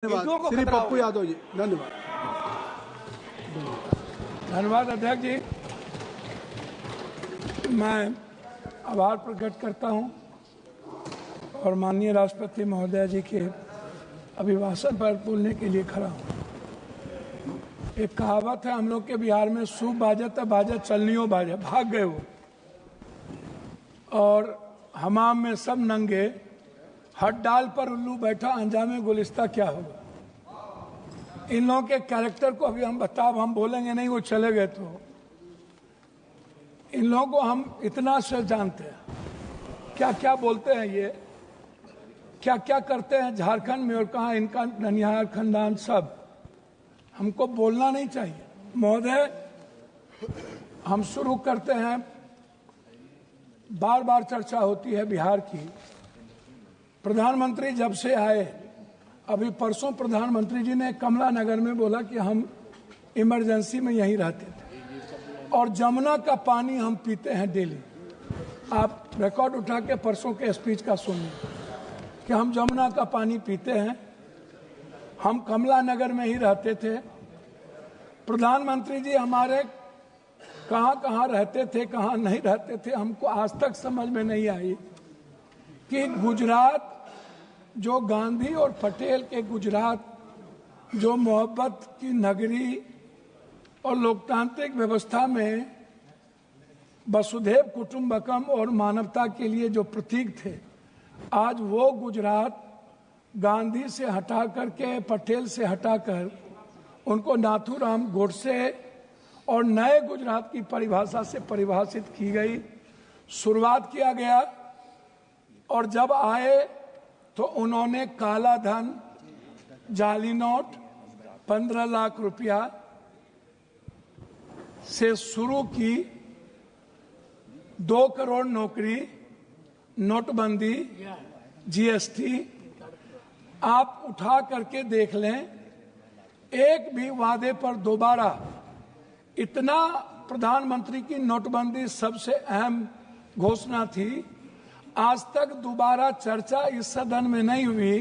धन्यवाद श्री पप्पू यादव जी। धन्यवाद धन्यवाद अध्यक्ष जी। मैं आभार प्रकट करता हूं और माननीय राष्ट्रपति महोदय जी के अभिभाषण पर बोलने के लिए खड़ा हूं। एक कहावत है हम लोग के बिहार में, सूप बाजत बाजत चलनियो बाजे, भाग गए वो और हमाम में सब नंगे, हट डाल पर उल्लू बैठा, अंजामे गुलिस्ता क्या होगा। इन लोगों के कैरेक्टर को अभी हम बोलेंगे नहीं, वो चले गए तो इन लोगों को हम इतना से जानते हैं, क्या क्या बोलते हैं ये, क्या क्या करते हैं झारखंड में और कहाँ इनका ननिहाल खानदान, सब हमको बोलना नहीं चाहिए। महोदय, हम शुरू करते हैं। बार बार चर्चा होती है बिहार की। प्रधानमंत्री जब से आए, अभी परसों प्रधानमंत्री जी ने कमला नगर में बोला कि हम इमरजेंसी में यहीं रहते थे और जमुना का पानी हम पीते हैं डेली। आप रिकॉर्ड उठा के परसों के स्पीच का सुनिए कि हम जमुना का पानी पीते हैं, हम कमला नगर में ही रहते थे। प्रधानमंत्री जी हमारे कहाँ कहाँ रहते थे, कहाँ नहीं रहते थे, हमको आज तक समझ में नहीं आई कि गुजरात, जो गांधी और पटेल के गुजरात, जो मोहब्बत की नगरी और लोकतांत्रिक व्यवस्था में वसुधैव कुटुंबकम और मानवता के लिए जो प्रतीक थे, आज वो गुजरात गांधी से हटा करके, पटेल से हटाकर उनको नाथूराम गोडसे और नए गुजरात की परिभाषा से परिभाषित की गई, शुरुआत किया गया। और जब आए तो उन्होंने काला धन, जाली नोट, 15 लाख रुपया से शुरू की, 2 करोड़ नौकरी, नोटबंदी, जीएसटी, आप उठा करके देख लें, एक भी वादे पर दोबारा इतना, प्रधानमंत्री की नोटबंदी सबसे अहम घोषणा थी। आज तक दोबारा चर्चा इस सदन में नहीं हुई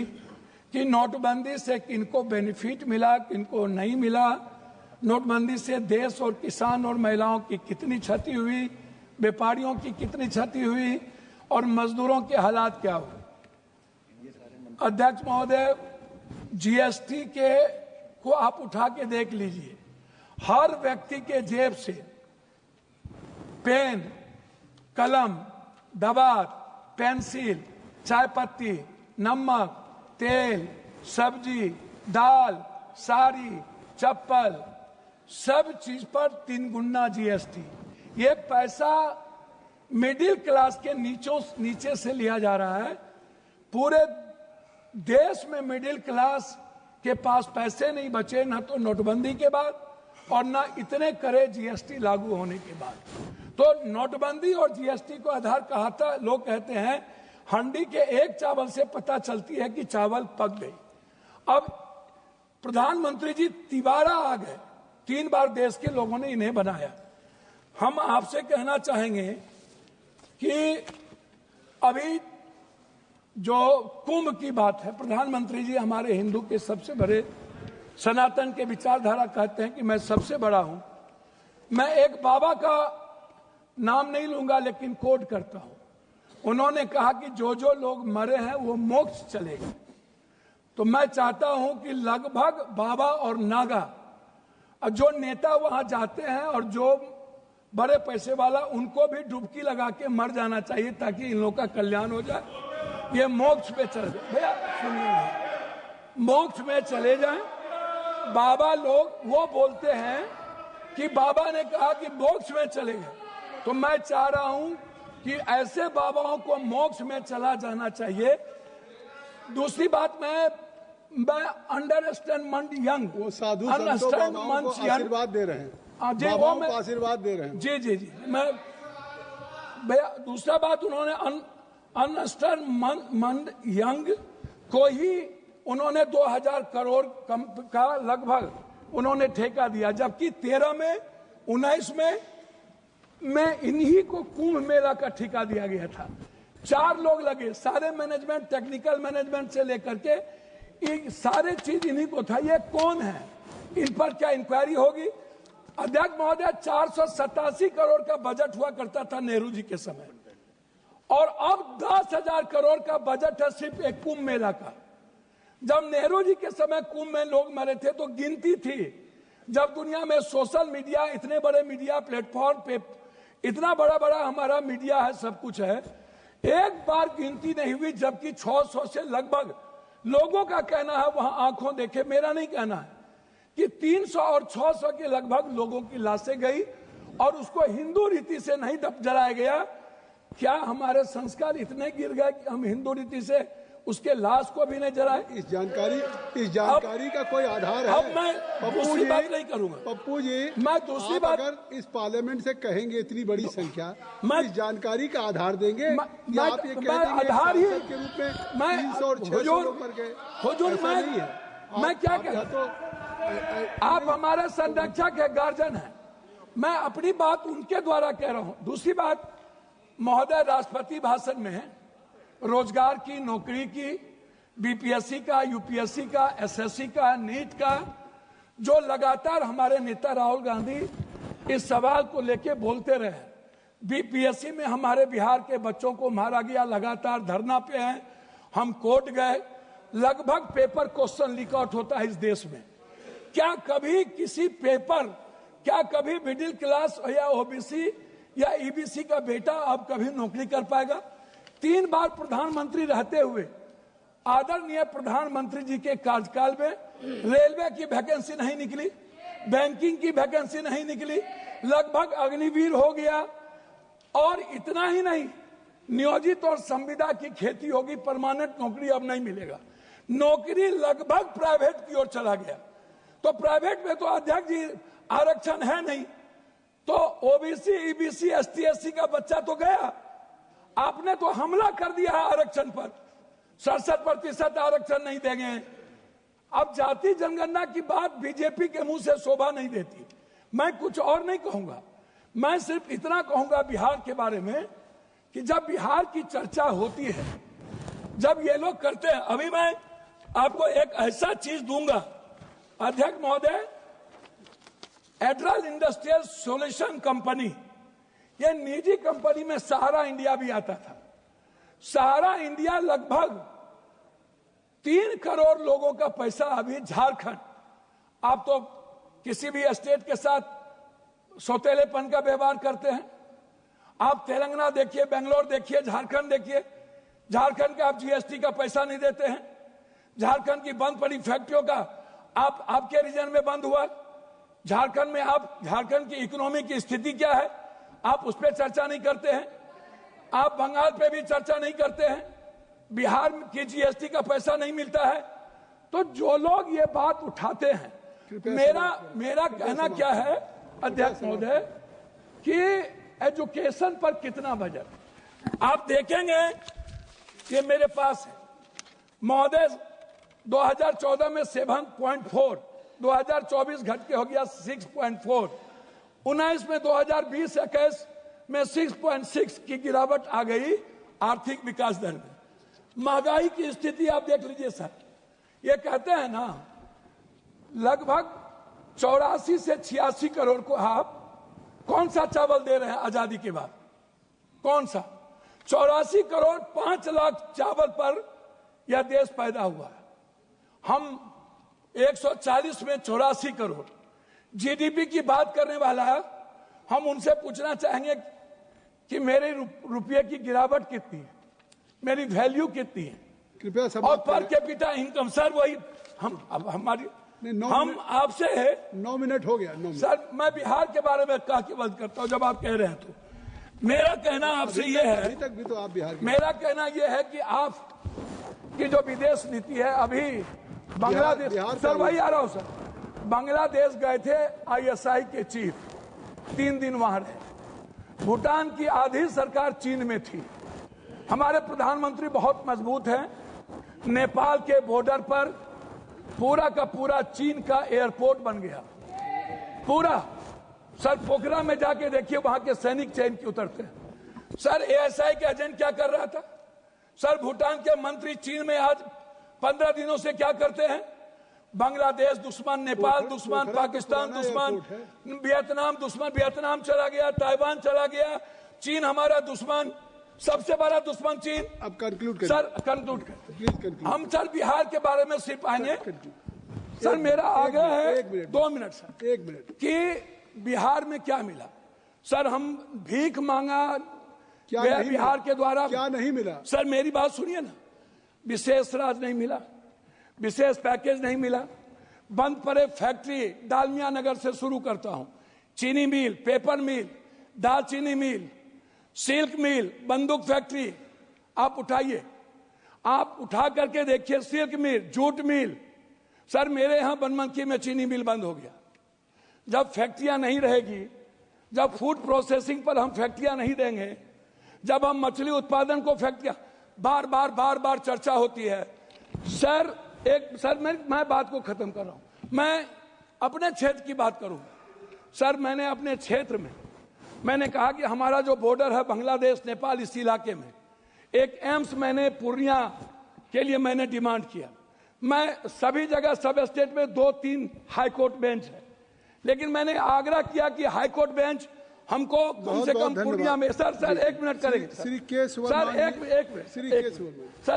कि नोटबंदी से किनको बेनिफिट मिला, किनको नहीं मिला, नोटबंदी से देश और किसान और महिलाओं की कितनी क्षति हुई, व्यापारियों की कितनी क्षति हुई और मजदूरों के हालात क्या हुए। अध्यक्ष महोदय, जीएसटी के को आप उठा के देख लीजिए, हर व्यक्ति के जेब से पेन, कलम, दवात, पेंसिल, चाय पत्ती, नमक, तेल, सब्जी, दाल, साड़ी, चप्पल, सब चीज पर 3 गुना जीएसटी। ये पैसा मिडिल क्लास के नीचे से लिया जा रहा है। पूरे देश में मिडिल क्लास के पास पैसे नहीं बचे, ना तो नोटबंदी के बाद और ना इतने करे जीएसटी लागू होने के बाद। तो नोटबंदी और जीएसटी को आधार कहा था। लोग कहते हैं हंडी के एक चावल से पता चलती है कि चावल पक गई। अब प्रधानमंत्री जी तिबारा आ गए, 3 बार देश के लोगों ने इन्हें बनाया। हम आपसे कहना चाहेंगे कि अभी जो कुंभ की बात है, प्रधानमंत्री जी हमारे हिंदू के सबसे बड़े, सनातन के विचारधारा कहते हैं कि मैं सबसे बड़ा हूं। मैं एक बाबा का नाम नहीं लूंगा लेकिन कोट करता हूं। उन्होंने कहा कि जो जो लोग मरे हैं वो मोक्ष चलेगा। तो मैं चाहता हूं कि लगभग बाबा और नागा, जो नेता वहां जाते हैं और जो बड़े पैसे वाला, उनको भी डुबकी लगा के मर जाना चाहिए ताकि इन लोगों का कल्याण हो जाए, ये मोक्ष पे चले जाए। भैया सुनिए, मोक्ष में चले जाएं। बाबा लोग वो बोलते हैं कि बाबा ने कहा कि मोक्ष में चले गए, तो मैं चाह रहा हूं कि ऐसे बाबाओं को मोक्ष में चला जाना चाहिए। दूसरी बात, मैं अंडरस्टैंड यंग, वो साधु संतों बाबाओं को आशीर्वाद दे रहे हैं, बाबाओं को आशीर्वाद दे रहे हैं। जी जी जी, मैं भैया, दूसरा बात, उन्होंने अंडरस्टैंड यंग को ही उन्होंने 2000 करोड़ का लगभग उन्होंने ठेका दिया, जबकि 13 में, 19 में इन्हीं को कुंभ मेला का ठेका दिया गया था। 4 लोग लगे, सारे मैनेजमेंट, टेक्निकल मैनेजमेंट से लेकर के ये सारे चीज इन्हीं को था। ये कौन है, इन पर क्या इंक्वायरी होगी? अध्यक्ष महोदय, 487 करोड़ का बजट हुआ करता था नेहरू जी के समय, और अब 10,000 करोड़ का बजट है सिर्फ एक कुंभ मेला का। जब नेहरू जी के समय कुंभ में लोग मरे थे तो गिनती थी। जब दुनिया में सोशल मीडिया, इतने बड़े मीडिया प्लेटफॉर्म पे इतना बड़ा बड़ा हमारा मीडिया है, सब कुछ है, एक बार गिनती नहीं हुई, जबकि 600 से लगभग लोगों का कहना है, वहां आंखों देखे, मेरा नहीं कहना है, कि 300 और 600 के लगभग लोगों की लाशें गई और उसको हिंदू रीति से नहीं जलाया गया। क्या हमारे संस्कार इतने गिर गए कि हम हिंदू रीति से उसके लाश को भी नहीं जलाए? इस जानकारी का कोई आधार है? अब मैं दूसरी बात नहीं करूंगा पप्पू जी, मैं दूसरी बात, अगर इस पार्लियामेंट से कहेंगे इतनी बड़ी संख्या, इस जानकारी का आधार देंगे या आप ये कह देंगे आधार ही के रूप में 300 और 600 लोग मर गए? हुजूर, मैं क्या कह, तो आप हमारे संरक्षक है, गार्जियन है, मैं अपनी बात उनके द्वारा कह रहा हूं। दूसरी बात, महोदय राष्ट्रपति भाषण में रोजगार की, नौकरी की, बीपीएससी का, यूपीएससी का, एसएससी का, नीट का, जो लगातार हमारे नेता राहुल गांधी इस सवाल को लेके बोलते रहे। बीपीएससी में हमारे बिहार के बच्चों को मारा गया, लगातार धरना पे हैं, हम कोर्ट गए, लगभग पेपर क्वेश्चन लीक आउट होता है इस देश में। क्या कभी किसी पेपर, क्या कभी मिडिल क्लास या ओबीसी या ईबीसी का बेटा अब कभी नौकरी कर पाएगा? 3 बार प्रधानमंत्री रहते हुए आदरणीय प्रधानमंत्री जी के कार्यकाल में रेलवे की वैकेंसी नहीं निकली, बैंकिंग की वैकेंसी नहीं निकली, लगभग अग्निवीर हो गया। और इतना ही नहीं, नियोजित और संविदा की खेती होगी, परमानेंट नौकरी अब नहीं मिलेगा, नौकरी लगभग प्राइवेट की ओर चला गया। तो प्राइवेट में तो अध्यक्ष जी आरक्षण है नहीं, तो ओबीसी, ईबीसी, एसटी, एससी का बच्चा तो गया। आपने तो हमला कर दिया है आरक्षण पर, 67% आरक्षण नहीं देंगे। अब जाति जनगणना की बात बीजेपी के मुंह से शोभा नहीं देती। मैं कुछ और नहीं कहूंगा, मैं सिर्फ इतना कहूंगा बिहार के बारे में कि जब बिहार की चर्चा होती है, जब ये लोग करते हैं, अभी मैं आपको एक ऐसा चीज दूंगा अध्यक्ष महोदय, एड्रल इंडस्ट्रियल सॉल्यूशन कंपनी, ये निजी कंपनी में सहारा इंडिया भी आता था। सहारा इंडिया लगभग 3 करोड़ लोगों का पैसा अभी झारखंड, आप तो किसी भी स्टेट के साथ सौतेलेपन का व्यवहार करते हैं, आप तेलंगाना देखिए, बेंगलोर देखिए, झारखंड देखिए, झारखंड का आप जीएसटी का पैसा नहीं देते हैं, झारखंड की बंद पड़ी फैक्ट्रियों का आपके रीजन में बंद हुआ, झारखंड में आप, झारखंड की इकोनॉमी की स्थिति क्या है आप उस पर चर्चा नहीं करते हैं, आप बंगाल पे भी चर्चा नहीं करते हैं, बिहार की जीएसटी का पैसा नहीं मिलता है। तो जो लोग ये बात उठाते हैं, मेरा कहना क्या है अध्यक्ष महोदय कि एजुकेशन पर कितना बजट आप देखेंगे, ये मेरे पास है महोदय, 2014 में 7.4, 2024 घट के हो गया 6.4, 19 में 2020-21 में 6.6 की गिरावट आ गई आर्थिक विकास दर में। महंगाई की स्थिति आप देख लीजिए सर, ये कहते हैं ना लगभग 84 से 86 करोड़ को आप कौन सा चावल दे रहे हैं आजादी के बाद, कौन सा? 84 करोड़ 5 लाख चावल पर यह देश पैदा हुआ है। हम 140 में 84 करोड़ जीडीपी की बात करने वाला है। हम उनसे पूछना चाहेंगे कि मेरे रुपये की गिरावट कितनी है, मेरी वैल्यू कितनी है, कृपया और पर कैपिटा इनकम। सर वही हम आपसे है 9 मिनट हो गया। सर मैं बिहार के बारे में कह के बात करता हूं, जब आप कह रहे हैं तो मेरा कहना आपसे ये है, अभी तक भी तो आप बिहार, मेरा कहना ये है कि आप की जो विदेश नीति है, अभी बांग्लादेश, सर वही आ रहा हूं सर, बांग्लादेश गए थे आईएसआई के चीफ, 3 दिन वहां रहे। भूटान की आधी सरकार चीन में थी। हमारे प्रधानमंत्री बहुत मजबूत हैं। नेपाल के बॉर्डर पर पूरा का पूरा चीन का एयरपोर्ट बन गया, पूरा। सर पोखरा में जाके देखिए, वहां के सैनिक चैन के उतरते हैं। सर एएसआई के एजेंट क्या कर रहा था? सर भूटान के मंत्री चीन में आज 15 दिनों से क्या करते हैं? बांग्लादेश दुश्मन, नेपाल दुश्मन, पाकिस्तान दुश्मन, वियतनाम दुश्मन, वियतनाम चला गया, ताइवान चला गया, चीन हमारा दुश्मन, सबसे बड़ा दुश्मन चीन। अब conclude sir conclude please conclude. हम सर बिहार के बारे में सिर्फ आएंगे। सर मेरा आग्रह है 2 मिनट सर, 1 मिनट कि बिहार में क्या मिला? सर हम भीख मांगा क्या गया नहीं बिहार मिला? के द्वारा, क्या नहीं मिला? सर मेरी बात सुनिए ना, विशेष राज नहीं मिला, विशेष पैकेज नहीं मिला, बंद पड़े फैक्ट्री, डालमिया नगर से शुरू करता हूं, चीनी मिल, पेपर मिल, दालचीनी मिल, सिल्क मिल, बंदूक फैक्ट्री, आप उठाइए, आप उठा करके देखिए, सिल्क मिल, जूट मिल। सर मेरे यहां बनमनखी में चीनी मिल बंद हो गया। जब फैक्ट्रियां नहीं रहेगी, जब फूड प्रोसेसिंग पर हम फैक्ट्रियां नहीं देंगे, जब हम मछली उत्पादन को फैक्ट्रियां, बार बार चर्चा होती है। सर मैं बात को खत्म कर रहा हूं, मैं अपने क्षेत्र की बात करूं। सर मैंने अपने क्षेत्र में मैंने कहा कि हमारा जो बॉर्डर है बांग्लादेश नेपाल, इस इलाके में एक एम्स मैंने पूर्णिया के लिए मैंने डिमांड किया। मैं सभी जगह सब स्टेट में 2-3 हाई कोर्ट बेंच है, लेकिन मैंने आग्रह किया कि हाई कोर्ट बेंच हमको कम से कम पूर्णिया में। सर 1 मिनट करेंगे सर,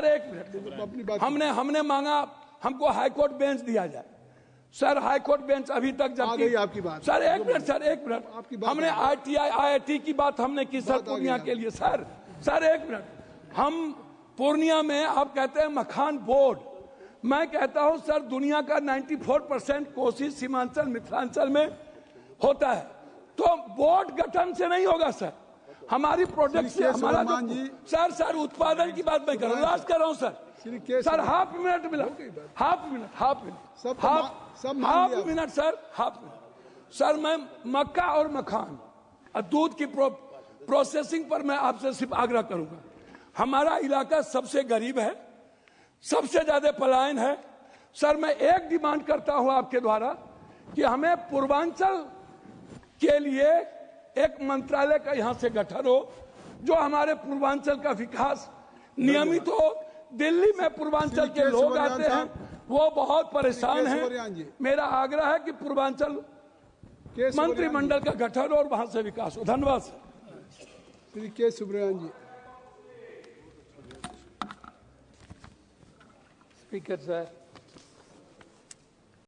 एक मिनट हमने मांगा हमको हाई कोर्ट बेंच दिया जाए। सर हाई कोर्ट बेंच अभी तक जब आपकी बात सर एक मिनट हमने IIT की बात हमने की सर पूर्णिया के लिए। सर 1 मिनट, हम पूर्णिया में आप कहते हैं मखान बोर्ड, मैं कहता हूं सर दुनिया का 94% कोशिश सीमांचल मिथिलांचल में होता है, तो बोर्ड गठन से नहीं होगा सर, हमारी प्रोडक्ट से हमारा सर उत्पादन की बात मैं कर रहा हूँ, लास्ट कर रहा हूँ सर हाफ मिनट मिला, हाफ मिनट सर मैं मक्का और मखान और दूध की प्रोसेसिंग पर मैं आपसे सिर्फ आग्रह करूंगा। हमारा इलाका सबसे गरीब है, सबसे ज्यादा पलायन है। सर मैं एक डिमांड करता हूं आपके द्वारा कि हमें पूर्वांचल के लिए एक मंत्रालय का यहां से गठन हो, जो हमारे पूर्वांचल का विकास नियमित हो। दिल्ली में पूर्वांचल के लोग आते हैं, वो बहुत परेशान हैं। मेरा आग्रह है कि पूर्वांचल मंत्रिमंडल का गठन हो और वहां से विकास हो। धन्यवाद सर। श्री के सुब्रमण्यन जी। Speaker sir,